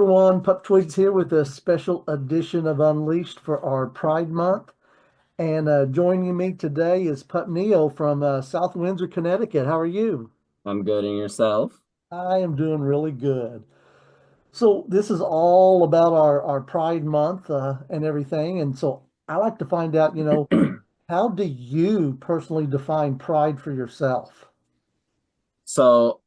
everyone, Pup Twigs here with a special edition of Unleashed for our Pride Month. And joining me today is Pup Neo from South Windsor, Connecticut. How are you? I'm good in yourself. I am doing really good. So this is all about our Pride Month and everything. And so I like to find out, how do you personally define pride for yourself? So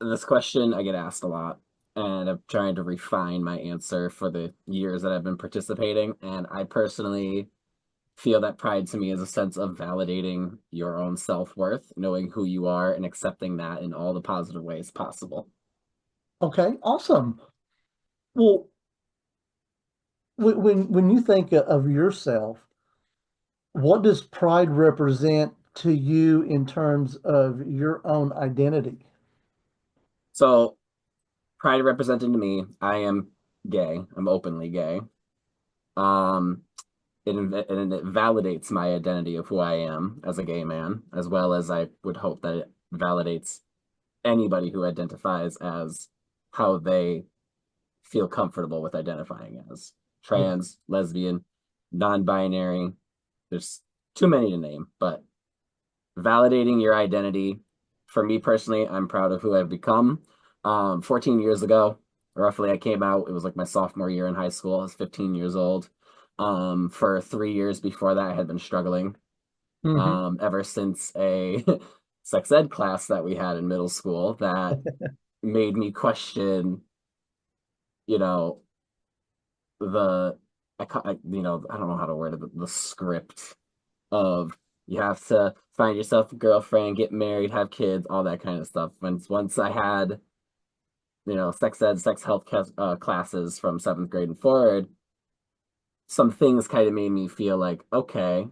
this question I get asked a lot, and I'm trying to refine my answer for the years that I've been participating. And I personally feel that pride to me is a sense of validating your own self-worth, knowing who you are, and accepting that in all the positive ways possible. Okay, awesome. Well, when you think of yourself, what does pride represent to you in terms of your own identity? So pride representing to me, I am gay. I'm openly gay. Um, it validates my identity of who I am as a gay man, as well as I would hope that it validates anybody who identifies as how they feel comfortable with identifying as Yeah. trans, lesbian, non-binary. There's too many to name, but validating your identity. For me personally, I'm proud of who I've become. 14 years ago, roughly, I came out. It was like my sophomore year in high school. I was 15 years old. For 3 years before that, I had been struggling. Hmm. Ever since a sex ed class that we had in middle school that made me question, you know, the I don't know how to word it, the script of you have to find yourself a girlfriend, get married, have kids, all that kind of stuff. Once I had, sex ed, sex health classes from seventh grade and forward, some things kind of made me feel like, okay,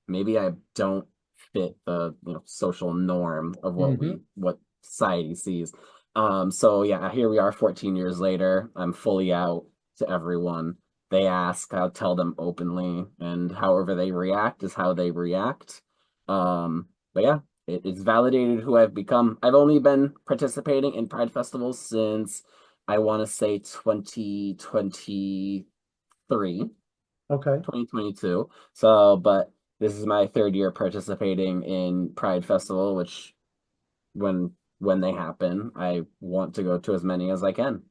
maybe I don't fit the, social norm of Hmm. what society sees. So yeah, here we are 14 years later. I'm fully out to everyone. They ask, I'll tell them openly, and however they react is how they react. But yeah, it's validated who I've become. I've only been participating in Pride festivals since I want to say 2023. Okay. 2022. So, but this is my third year participating in Pride Festival, which when they happen, I want to go to as many as I can.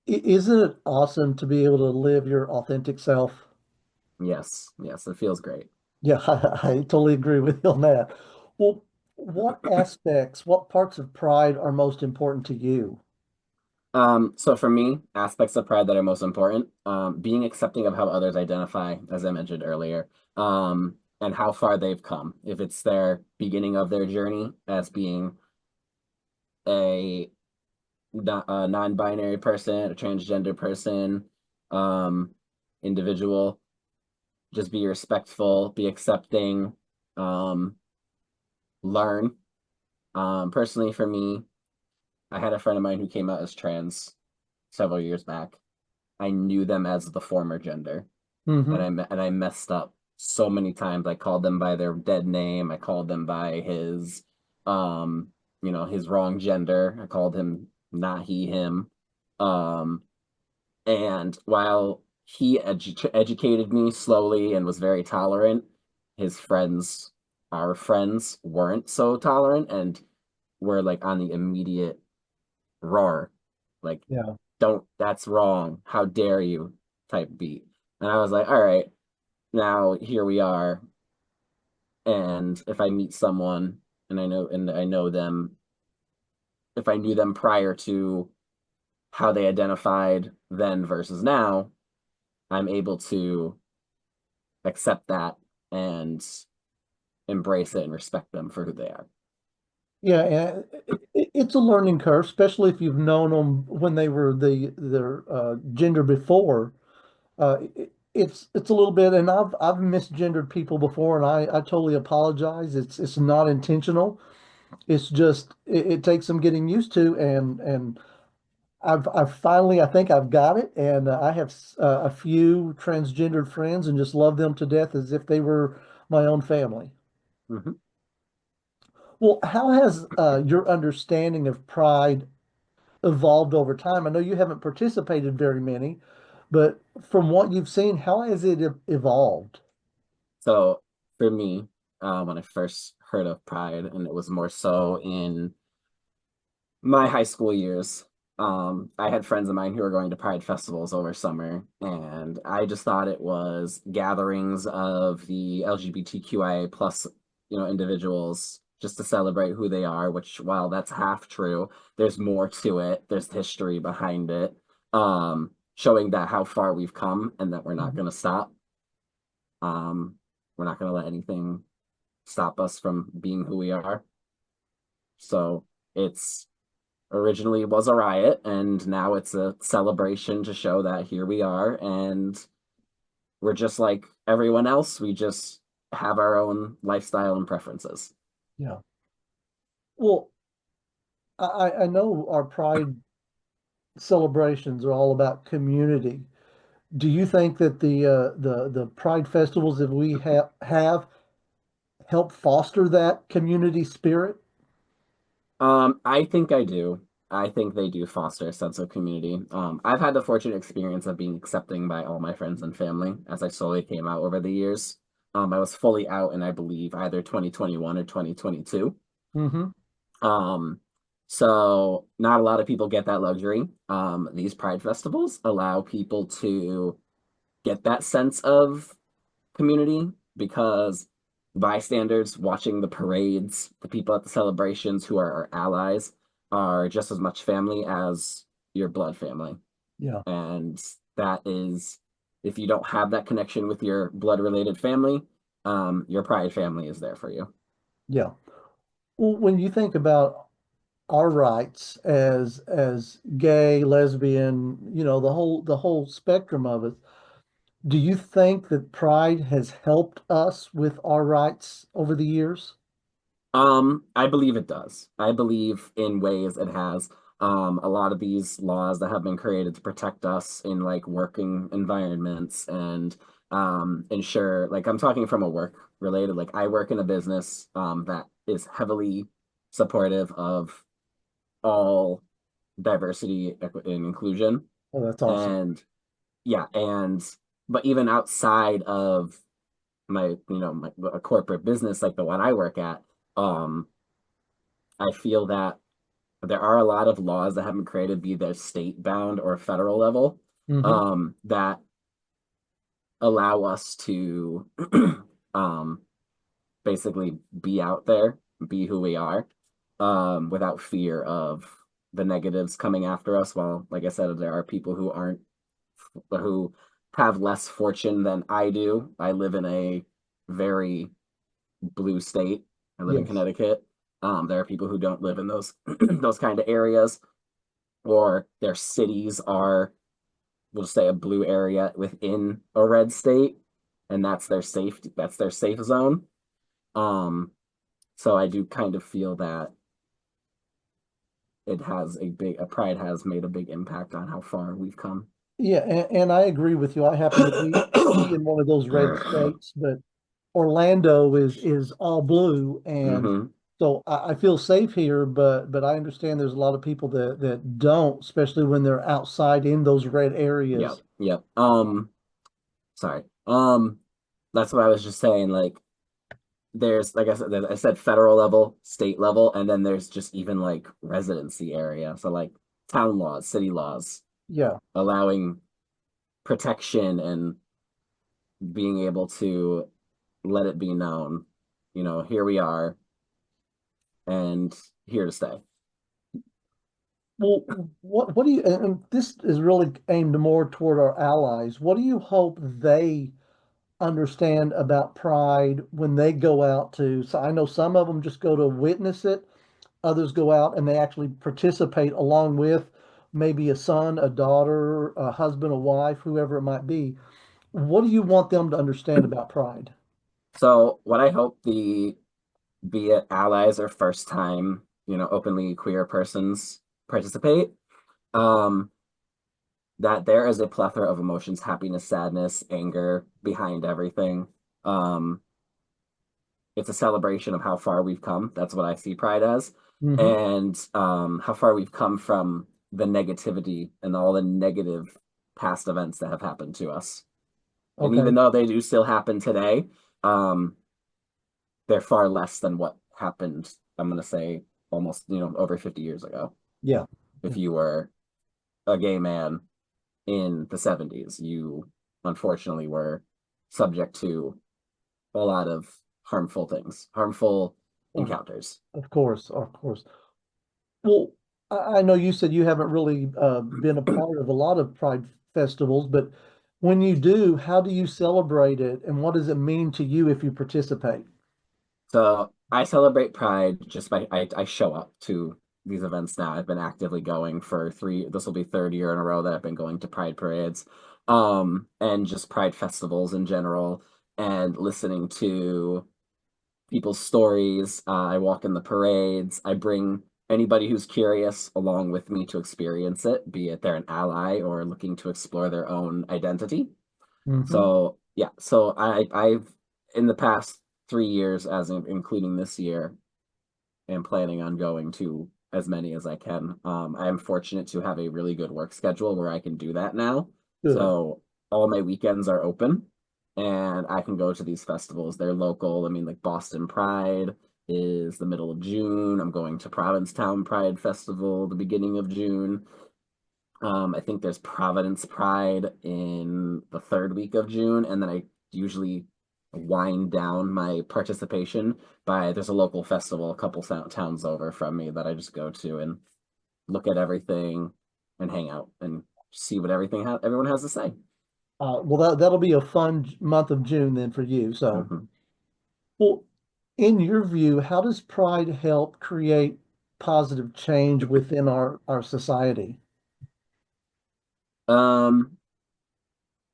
Isn't it awesome to be able to live your authentic self? Yes, yes, it feels great. Yeah, I totally agree with you on that. Well, what parts of pride are most important to you? So for me, aspects of pride that are most important, being accepting of how others identify, as I mentioned earlier, and how far they've come. If it's their beginning of their journey as being a a non-binary person, a transgender person, um, individual. Just be respectful, be accepting, um, learn. Personally, for me, I had a friend of mine who came out as trans several years back. I knew them as the former gender, and Hmm. I messed up so many times. I called them by their dead name. I called them by um, his wrong gender. I called him not he, him. Um, And while he educated me slowly and was very tolerant, his friends, our friends, weren't so tolerant and were like on the immediate roar, like, Yeah. don't, that's wrong. How dare you type beat. And I was like, all right, now here we are. And if I meet someone and I know them, if I knew them prior to how they identified then versus now, I'm able to accept that and embrace it and respect them for who they are. Yeah, and it's a learning curve, especially if you've known them when they were their gender before. It's a little bit, and I've misgendered people before, and I totally apologize. It's not intentional. It's just it takes some getting used to, and I've finally I think I've got it, and I have a few transgendered friends, and just love them to death as if they were my own family. Hmm. Well, how has your understanding of pride evolved over time? I know you haven't participated very many, but from what you've seen, how has it evolved? So for me, when I first heard of Pride, and it was more so in my high school years, I had friends of mine who were going to Pride festivals over summer, and I just thought it was gatherings of the LGBTQIA plus, individuals just to celebrate who they are, which while that's half true, there's more to it. There's history behind it, showing that how far we've come and that we're not Mhm. going to stop. We're not going to let anything stop us from being who we are. So it's originally was a riot, and now it's a celebration to show that here we are, and we're just like everyone else. We just have our own lifestyle and preferences. Yeah. Well, I know our Pride celebrations are all about community. Do you think that the Pride festivals that we have help foster that community spirit? I think I do. I think they do foster a sense of community. I've had the fortunate experience of being accepting by all my friends and family as I slowly came out over the years. I was fully out in, I believe, either 2021 or 2022. Hmm. Um, so not a lot of people get that luxury. These Pride festivals allow people to get that sense of community because bystanders watching the parades, the people at the celebrations who are our allies, are just as much family as your blood family. Yeah, And that is, if you don't have that connection with your blood related family, your Pride family is there for you. yeah. Well, when you think about our rights as gay, lesbian, the whole spectrum of it, do you think that Pride has helped us with our rights over the years? I believe it does. I believe in ways it has. A lot of these laws that have been created to protect us in like working environments and ensure, like I'm talking from a work related, like I work in a business that is heavily supportive of all diversity, equity, and inclusion. Oh, that's awesome. And yeah, and but even outside of my, a corporate business like the one I work at, um, I feel that there are a lot of laws that have been created, be they state bound or federal level, Hmm. that allow us to um, basically be out there, be who we are, without fear of the negatives coming after us. Well, like I said, there are people who have less fortune than I do. I live in a very blue state. I live in Yes. Connecticut. There are people who don't live in those those kind of areas, or their cities are, we'll just say, a blue area within a red state, and that's their safe zone. Um, so I do kind of feel that a pride has made a big impact on how far we've come. Yeah, and I agree with you. I happen to be in one of those red states, but Orlando is all blue, and Hmm. so I feel safe here. But I understand there's a lot of people that don't, especially when they're outside in those red Yep, areas. yep. Sorry. That's what I was just saying. Like, there's, like I said, federal level, state level, and then there's just even like residency area. So like town laws, city laws, Yeah. allowing protection and being able to let it be known, here we are and here to stay. Well, what do you? And this is really aimed more toward our allies. What do you hope they understand about Pride when they go out to? So I know some of them just go to witness it. Others go out and they actually participate along with maybe a son, a daughter, a husband, a wife, whoever it might be. What do you want them to understand about Pride? So what I hope the be it allies or first time, openly queer persons participate, um, that there is a plethora of emotions, happiness, sadness, anger behind everything. Um, it's a celebration of how far we've come. That's what I see Pride as, Hmm. and how far we've come from the negativity and all the negative past events that have happened to us. And Okay. even though they do still happen today, um, they're far less than what happened, I'm going to say, almost, over 50 years ago. Yeah. If Yeah. you were a gay man in the 70s, you unfortunately were subject to a lot of harmful things, harmful Of, encounters. of course. Of course. Well, I know you said you haven't really been a part of a lot of Pride festivals, but when you do, how do you celebrate it, and what does it mean to you if you participate? So I celebrate Pride just by I show up to these events now. I've been actively going for this will be third year in a row that I've been going to Pride parades, and just Pride festivals in general, and listening to people's stories. I walk in the parades. I bring anybody who's curious along with me to experience it, be it they're an ally or looking to explore their own identity. Hmm. So yeah, so I've in the past 3 years, including this year, am planning on going to as many as I can. I am fortunate to have a really good work schedule where I can do that now. Good. So all my weekends are open and I can go to these festivals. They're local. I mean, like Boston Pride is the middle of June. I'm going to Provincetown Pride Festival the beginning of June. I think there's Providence Pride in the third week of June, and then I usually wind down my participation by there's a local festival a couple towns over from me that I just go to and look at everything and hang out and see what everyone has to say. Well, that'll be a fun month of June then for you. So, Mhm. well, in your view, how does Pride help create positive change within our society? Um,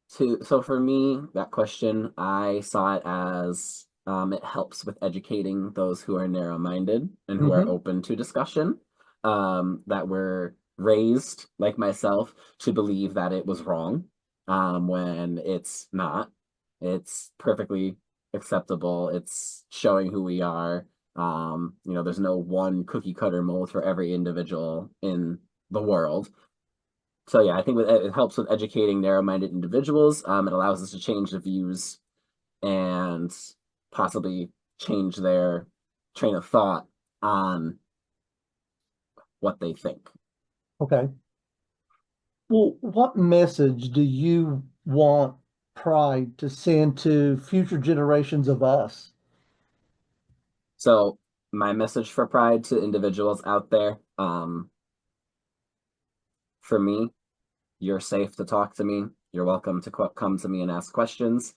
so for me, that question, I saw it as it helps with educating those who are narrow-minded and who are Hmm. open to discussion, that were raised, like myself, to believe that it was wrong, when it's not. It's perfectly acceptable. It's showing who we are. There's no one cookie cutter mold for every individual in the world. So yeah, I think it helps with educating narrow-minded individuals. It allows us to change the views and possibly change their train of thought on what they think. Okay. Well, what message do you want Pride to send to future generations of us? So my message for Pride to individuals out there, for me, you're safe to talk to me. You're welcome to come to me and ask questions.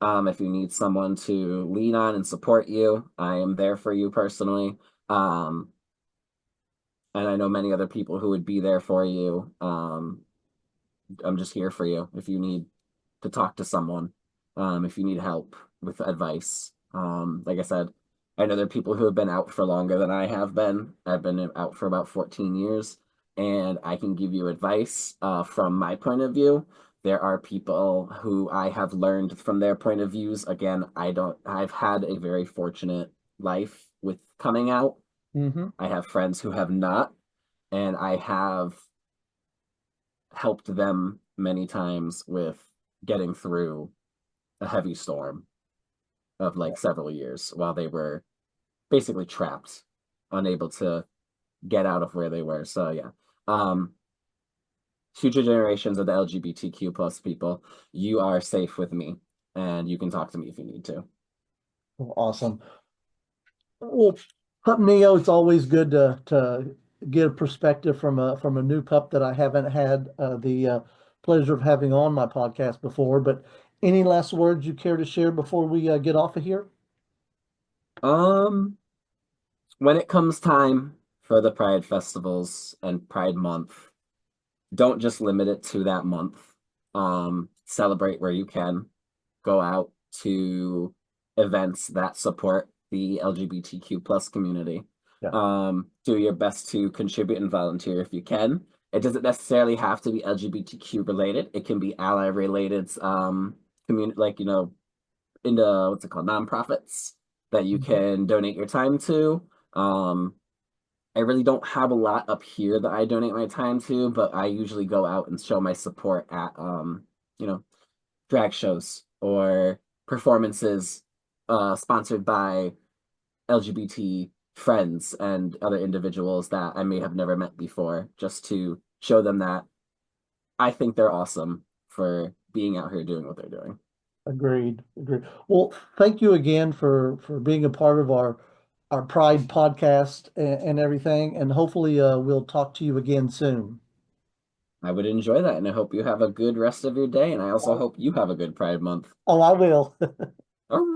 If you need someone to lean on and support you, I am there for you personally. Um, and I know many other people who would be there for you. I'm just here for you if you need to talk to someone, if you need help with advice. Like I said, I know there are people who have been out for longer than I have been. I've been out for about 14 years, and I can give you advice from my point of view. There are people who I have learned from their point of views. Again, I've had a very fortunate life with coming out. Hmm. I have friends who have not, and I have helped them many times with getting through a heavy storm of like several years while they were basically trapped, unable to get out of where they were. So yeah. Um, Future generations of the LGBTQ plus people, you are safe with me and you can talk to me if you need to. Awesome. Well, Pup Neo, it's always good to get a perspective from a new pup that I haven't had the pleasure of having on my podcast before. But any last words you care to share before we get off of here? Um, when it comes time for the Pride festivals and Pride Month, don't just limit it to that month. Celebrate where you can. Go out to events that support the LGBTQ plus community. Yeah. Do your best to contribute and volunteer if you can. It doesn't necessarily have to be LGBTQ related. It can be ally related, community, like, into what's it called, nonprofits that you can donate your time to. Um, I really don't have a lot up here that I donate my time to, but I usually go out and show my support at you know, drag shows or performances sponsored by LGBT friends and other individuals that I may have never met before, just to show them that I think they're awesome for being out here doing what they're doing. Agreed. Agreed. Well, thank you again for being a part of our Pride podcast and everything. And hopefully we'll talk to you again soon. I would enjoy that, and I hope you have a good rest of your day, and I also Oh, hope you have a good Pride Month. oh, I will. All